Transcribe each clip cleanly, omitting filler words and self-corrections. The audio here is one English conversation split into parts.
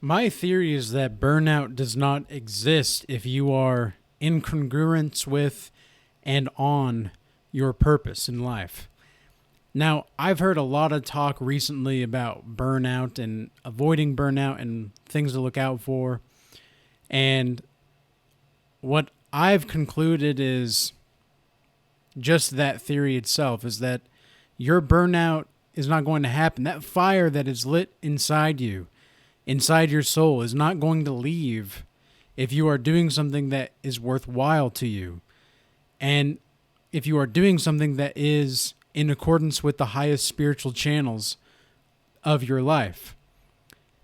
My theory is that burnout does not exist if you are in congruence with and on your purpose in life. Now, I've heard a lot of talk recently about burnout and avoiding burnout and things to look out for. And what I've concluded is just that theory itself is that your burnout is not going to happen. That fire that is lit inside you, inside your soul, is not going to leave if you are doing something that is worthwhile to you. And if you are doing something that is in accordance with the highest spiritual channels of your life.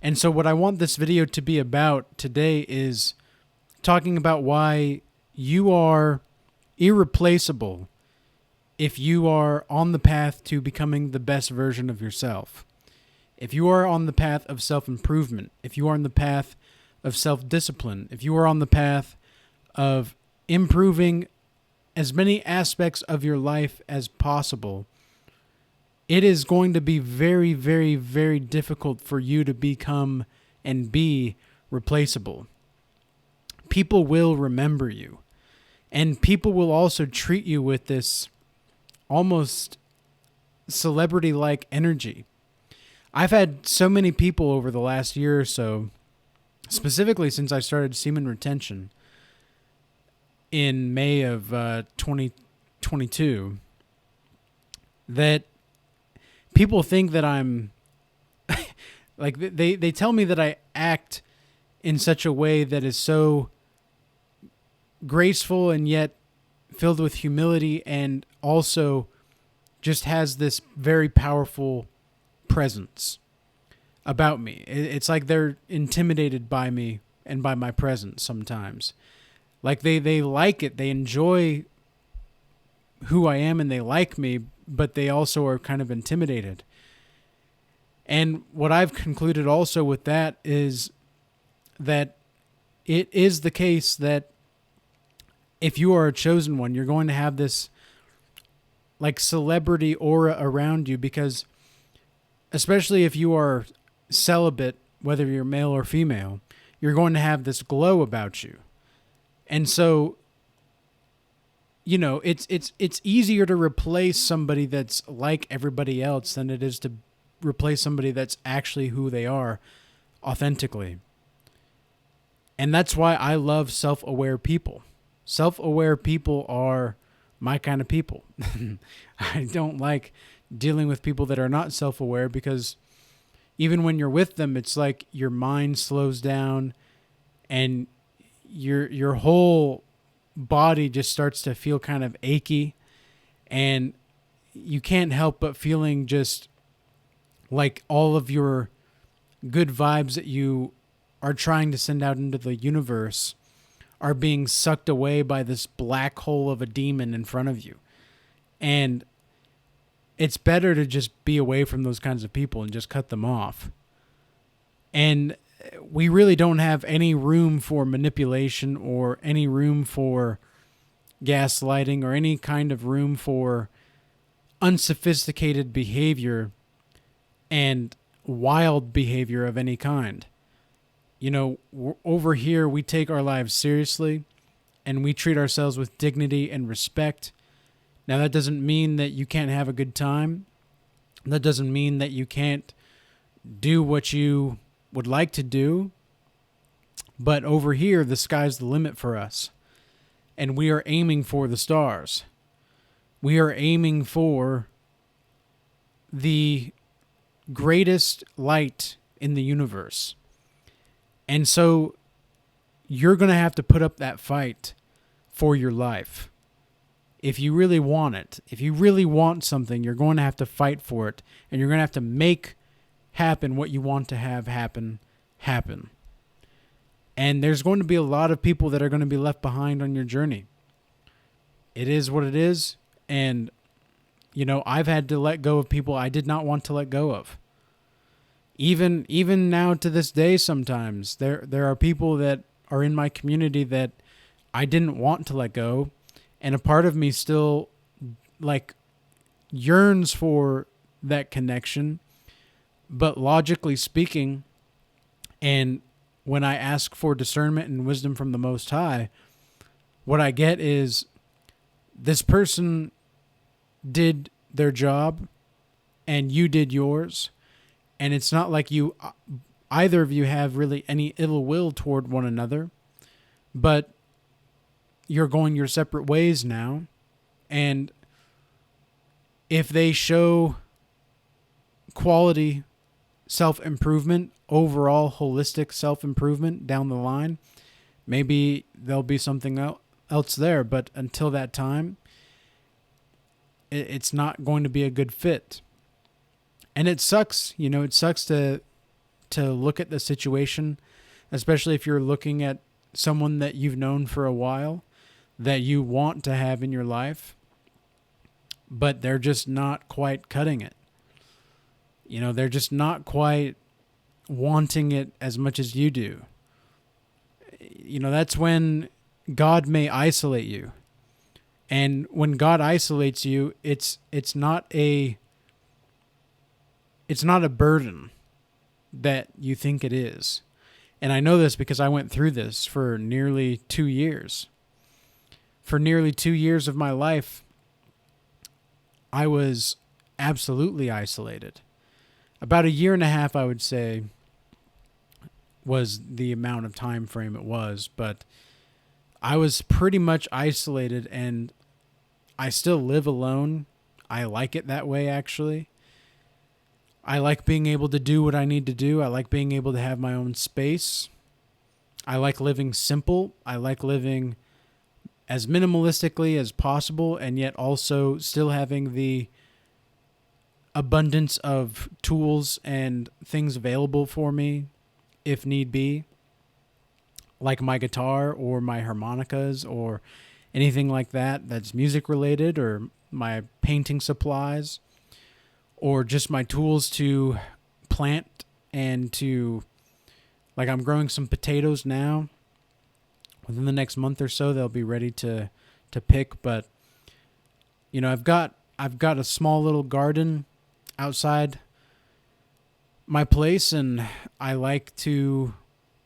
And so what I want this video to be about today is talking about why you are irreplaceable if you are on the path to becoming the best version of yourself. If you are on the path of self-improvement, if you are on the path of self-discipline, if you are on the path of improving as many aspects of your life as possible, it is going to be very, very, very difficult for you to become and be replaceable. People will remember you, and people will also treat you with this almost celebrity-like energy. I've had so many people over the last year or so, specifically since I started semen retention in May of 2022, that people think that I'm like they tell me that I act in such a way that is so graceful and yet filled with humility, and also just has this very powerful presence about me. It's like they're intimidated by me and by my presence sometimes. Like they like it. They enjoy who I am and they like me, but they also are kind of intimidated. And what I've concluded also with that is that it is the case that if you are a chosen one, you're going to have this like celebrity aura around you, because especially if you are celibate, whether you're male or female, you're going to have this glow about you. And so, you know, it's easier to replace somebody that's like everybody else than it is to replace somebody that's actually who they are authentically. And that's why I love self-aware people. Self-aware people are my kind of people. I don't like dealing with people that are not self-aware, because even when you're with them, it's like your mind slows down and your whole body just starts to feel kind of achy, and you can't help but feeling just like all of your good vibes that you are trying to send out into the universe are being sucked away by this black hole of a demon in front of you. And it's better to just be away from those kinds of people and just cut them off. And we really don't have any room for manipulation or any room for gaslighting or any kind of room for unsophisticated behavior and wild behavior of any kind. You know, over here, we take our lives seriously and we treat ourselves with dignity and respect. Now, that doesn't mean that you can't have a good time. That doesn't mean that you can't do what you would like to do. But over here, the sky's the limit for us. And we are aiming for the stars. We are aiming for the greatest light in the universe. And so you're going to have to put up that fight for your life. If you really want it, if you really want something, you're going to have to fight for it. And you're going to have to make happen what you want to have happen. And there's going to be a lot of people that are going to be left behind on your journey. It is what it is. And, you know, I've had to let go of people I did not want to let go of. Even now to this day, sometimes there are people that are in my community that I didn't want to let go. And a part of me still like yearns for that connection. But logically speaking, and when I ask for discernment and wisdom from the Most High, what I get is this person did their job and you did yours. And it's not like either of you have really any ill will toward one another, but you're going your separate ways now. And if they show quality self-improvement, overall holistic self-improvement down the line, maybe there'll be something else there. But until that time, it's not going to be a good fit. And it sucks, it sucks to look at the situation, especially if you're looking at someone that you've known for a while, that you want to have in your life, but they're just not quite cutting it. They're just not quite wanting it as much as you do. That's when God may isolate you. And when God isolates you, it's not a burden that you think it is. And I know this because I went through this for nearly 2 years. For nearly 2 years of my life, I was absolutely isolated. About a year and a half, I would say, was the amount of time frame it was. But I was pretty much isolated, and I still live alone. I like it that way, actually. I like being able to do what I need to do. I like being able to have my own space. I like living simple. I like living as minimalistically as possible, and yet also still having the abundance of tools and things available for me if need be, like my guitar or my harmonicas or anything like that that's music related, or my painting supplies, or just my tools to plant and to, like, I'm growing some potatoes now. Within the next month or so, they'll be ready to pick. But, I've got a small little garden outside my place, and I like to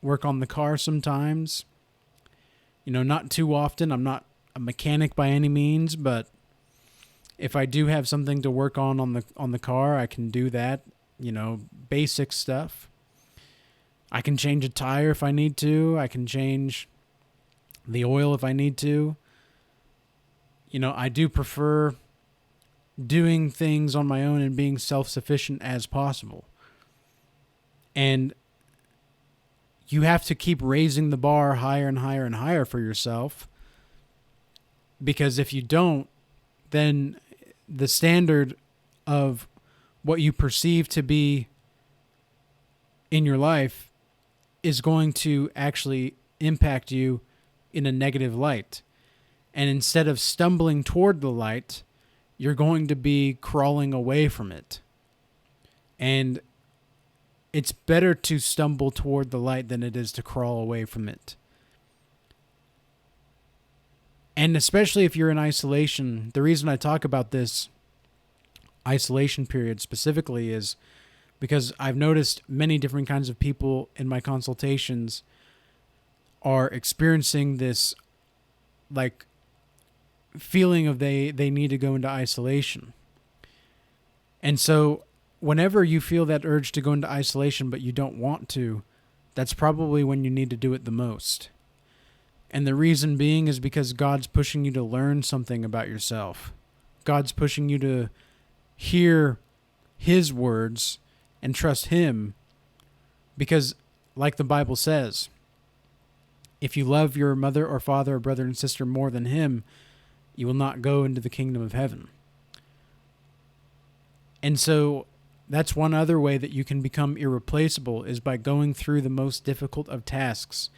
work on the car sometimes. Not too often. I'm not a mechanic by any means, but if I do have something to work on the car, I can do that. Basic stuff. I can change a tire if I need to. I can change the oil if I need to. I do prefer doing things on my own and being self-sufficient as possible. And you have to keep raising the bar higher and higher and higher for yourself, because if you don't, then the standard of what you perceive to be in your life is going to actually impact you in a negative light. And instead of stumbling toward the light, you're going to be crawling away from it. And it's better to stumble toward the light than it is to crawl away from it. And especially if you're in isolation, the reason I talk about this isolation period specifically is because I've noticed many different kinds of people in my consultations are experiencing this, like, feeling of they need to go into isolation. And so whenever you feel that urge to go into isolation but you don't want to, that's probably when you need to do it the most. And the reason being is because God's pushing you to learn something about yourself. God's pushing you to hear His words and trust Him, because, like the Bible says, if you love your mother or father or brother and sister more than Him, you will not go into the kingdom of heaven. And so that's one other way that you can become irreplaceable, is by going through the most difficult of tasks.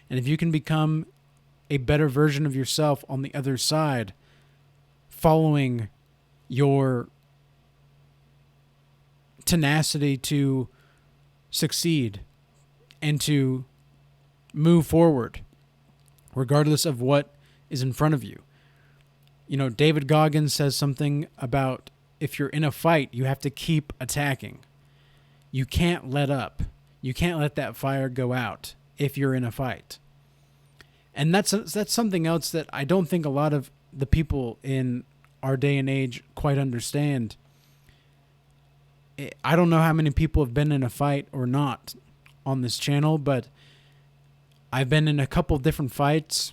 And if you can become a better version of yourself on the other side, following your tenacity to succeed and to move forward, regardless of what is in front of you. David Goggins says something about, if you're in a fight, you have to keep attacking. You can't let up. You can't let that fire go out. if you're in a fight. And that's something else that I don't think a lot of the people in our day and age quite understand. I don't know how many people have been in a fight or not on this channel, but I've been in a couple different fights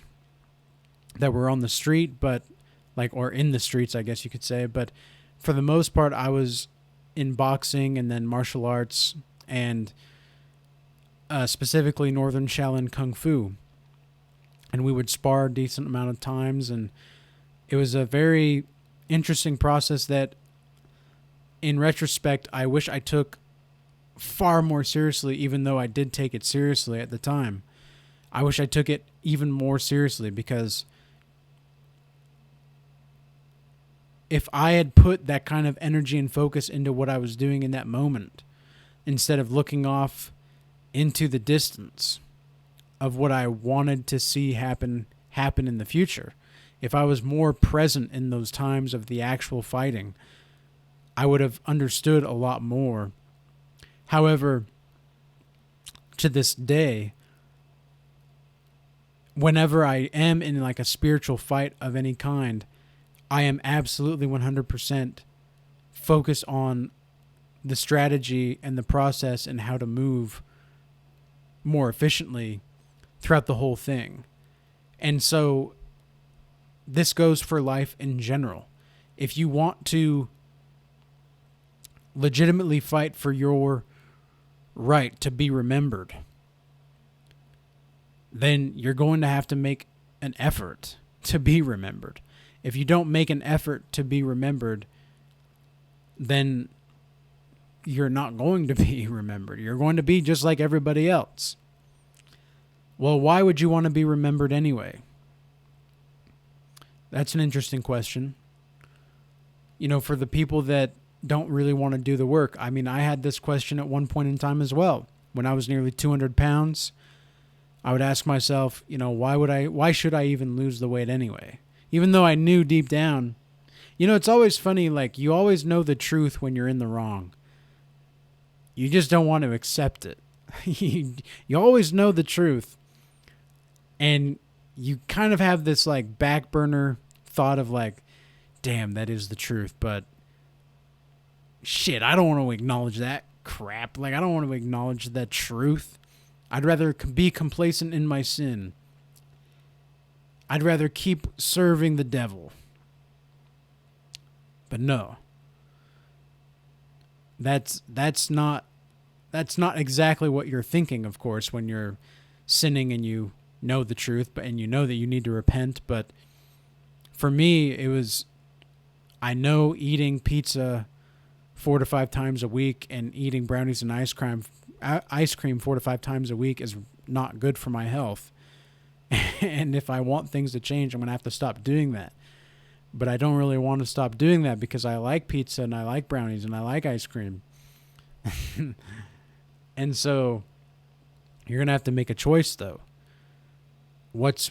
that were on the street, or in the streets, I guess you could say. But for the most part, I was in boxing and then martial arts and specifically Northern Shaolin Kung Fu. And we would spar a decent amount of times, and it was a very interesting process that, in retrospect, I wish I took far more seriously, even though I did take it seriously at the time. I wish I took it even more seriously, because if I had put that kind of energy and focus into what I was doing in that moment, instead of looking off into the distance of what I wanted to see happen in the future, if I was more present in those times of the actual fighting, I would have understood a lot more. However, to this day, whenever I am in like a spiritual fight of any kind, I am absolutely 100% focused on the strategy and the process and how to move more efficiently throughout the whole thing. And so this goes for life in general. If you want to legitimately fight for your right to be remembered, then you're going to have to make an effort to be remembered. If you don't make an effort to be remembered, then you're not going to be remembered. You're going to be just like everybody else. Well, why would you want to be remembered anyway? That's an interesting question. For the people that don't really want to do the work. I mean, I had this question at one point in time as well. When I was nearly 200 pounds, I would ask myself, why should I even lose the weight anyway? Even though I knew deep down, it's always funny, like, you always know the truth when you're in the wrong. You just don't want to accept it. You always know the truth. And you kind of have this, like, back burner thought of, like, damn, that is the truth. But, shit, I don't want to acknowledge that crap. Like, I don't want to acknowledge that truth. I'd rather be complacent in my sin. I'd rather keep serving the devil. But no. That's not exactly what you're thinking, of course, when you're sinning and you know the truth, and you know that you need to repent. But for me, it was, I know eating pizza 4 to 5 times a week and eating brownies and ice cream 4 to 5 times a week is not good for my health. And if I want things to change, I'm going to have to stop doing that. But I don't really want to stop doing that because I like pizza and I like brownies and I like ice cream. And so you're going to have to make a choice, though. What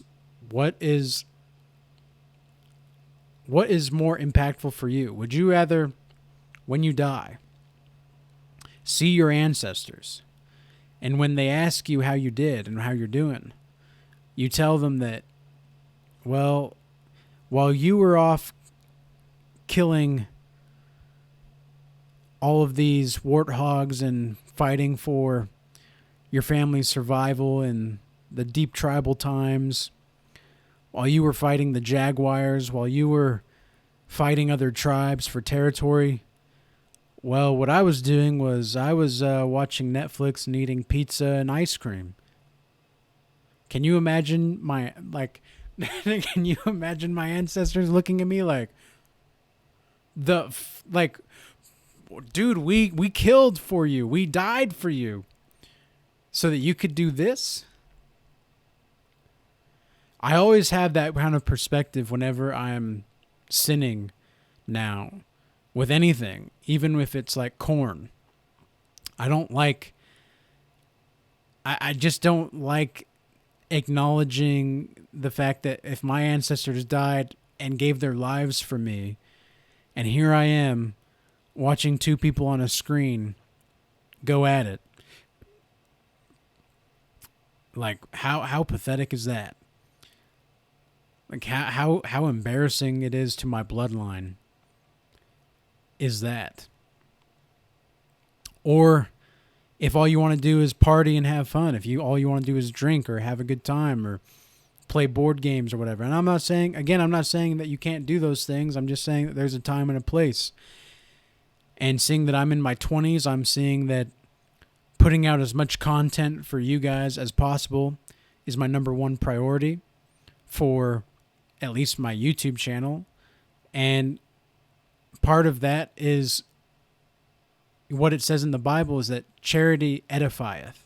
is more impactful for you? Would you rather, when you die, see your ancestors, and when they ask you how you did and how you're doing, you tell them that, well, while you were off killing all of these warthogs and fighting for your family's survival in the deep tribal times, while you were fighting the jaguars, while you were fighting other tribes for territory, well, what I was doing was I was watching Netflix and eating pizza and ice cream. Can you imagine can you imagine my ancestors looking at me like, dude, we killed for you. We died for you so that you could do this? I always have that kind of perspective whenever I'm sinning now with anything, even if it's like corn. I just don't like acknowledging the fact that if my ancestors died and gave their lives for me, and here I am watching 2 people on a screen go at it, Like, how pathetic is that? Like, how embarrassing it is to my bloodline is that? Or if all you want to do is party and have fun, if all you want to do is drink or have a good time or play board games or whatever. And I'm not saying that you can't do those things. I'm just saying that there's a time and a place. And seeing that I'm in my 20s, I'm seeing that putting out as much content for you guys as possible is my number one priority for at least my YouTube channel. And part of that is what it says in the Bible is that charity edifieth.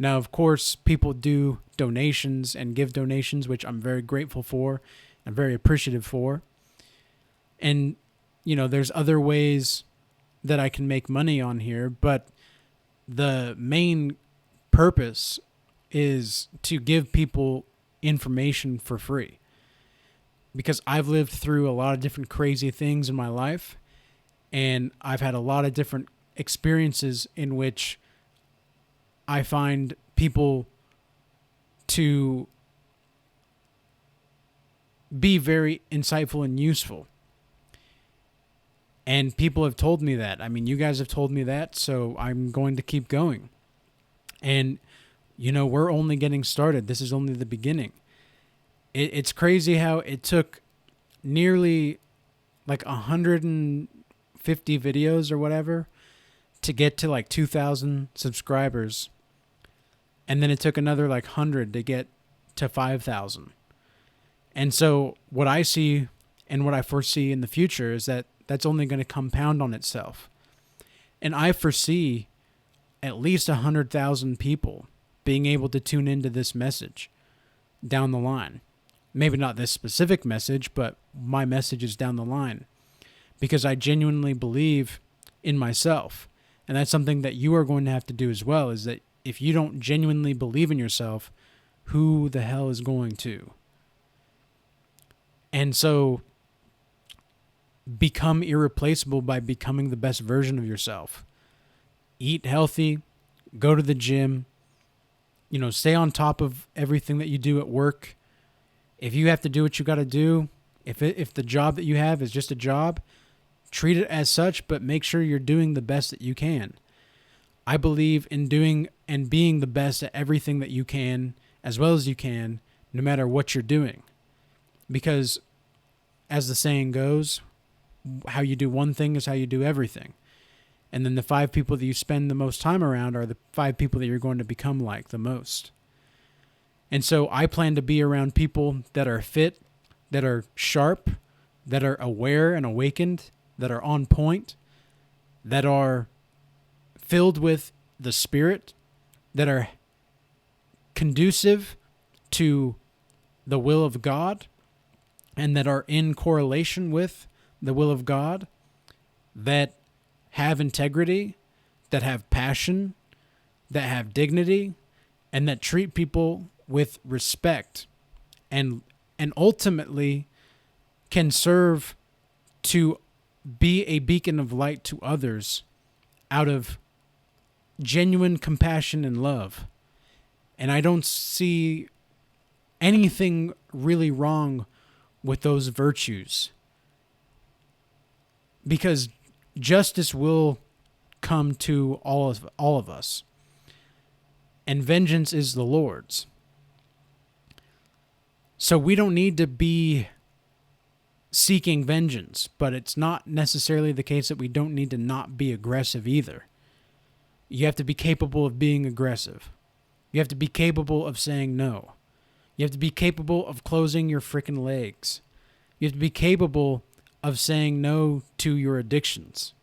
Now, of course, people do donations and give donations, which I'm very grateful for and very appreciative for. And, there's other ways that I can make money on here, but the main purpose is to give people information for free. Because I've lived through a lot of different crazy things in my life, and I've had a lot of different experiences in which I find people to be very insightful and useful. And people have told me that. I mean, you guys have told me that, so I'm going to keep going. And, we're only getting started. This is only the beginning. It's crazy how it took nearly like 150 videos or whatever to get to like 2,000 subscribers. And then it took another like 100 to get to 5,000. And so what I see and what I foresee in the future is that that's only going to compound on itself. And I foresee at least 100,000 people being able to tune into this message down the line. Maybe not this specific message, but my message is down the line. Because I genuinely believe in myself. And that's something that you are going to have to do as well, is that if you don't genuinely believe in yourself, who the hell is going to? And so become irreplaceable by becoming the best version of yourself. Eat healthy, go to the gym, stay on top of everything that you do at work. If you have to do what you got to do, if the job that you have is just a job, treat it as such, but make sure you're doing the best that you can. I believe in doing and being the best at everything that you can, as well as you can, no matter what you're doing. Because, as the saying goes, how you do one thing is how you do everything. And then the 5 people that you spend the most time around are the 5 people that you're going to become like the most. And so I plan to be around people that are fit, that are sharp, that are aware and awakened, that are on point, that are filled with the Spirit, that are conducive to the will of God, and that are in correlation with the will of God, that have integrity, that have passion, that have dignity, and that treat people with respect, and ultimately can serve to be a beacon of light to others out of genuine compassion and love. And I don't see anything really wrong with those virtues, because justice will come to all of us, and vengeance is the Lord's. So we don't need to be seeking vengeance, but it's not necessarily the case that we don't need to not be aggressive either. You have to be capable of being aggressive. You have to be capable of saying no. You have to be capable of closing your freaking legs. You have to be capable of saying no to your addictions.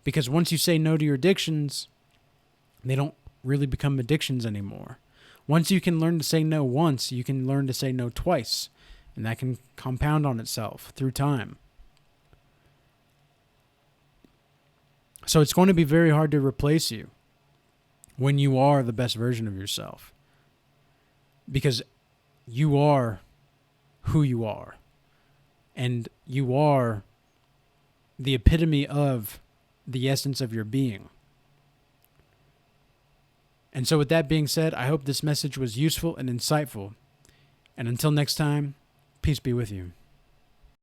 Because once you say no to your addictions, they don't really become addictions anymore. Once you can learn to say no once, you can learn to say no twice. And that can compound on itself through time. So it's going to be very hard to replace you when you are the best version of yourself. Because you are who you are. And you are the epitome of the essence of your being. And so with that being said, I hope this message was useful and insightful. And until next time, peace be with you.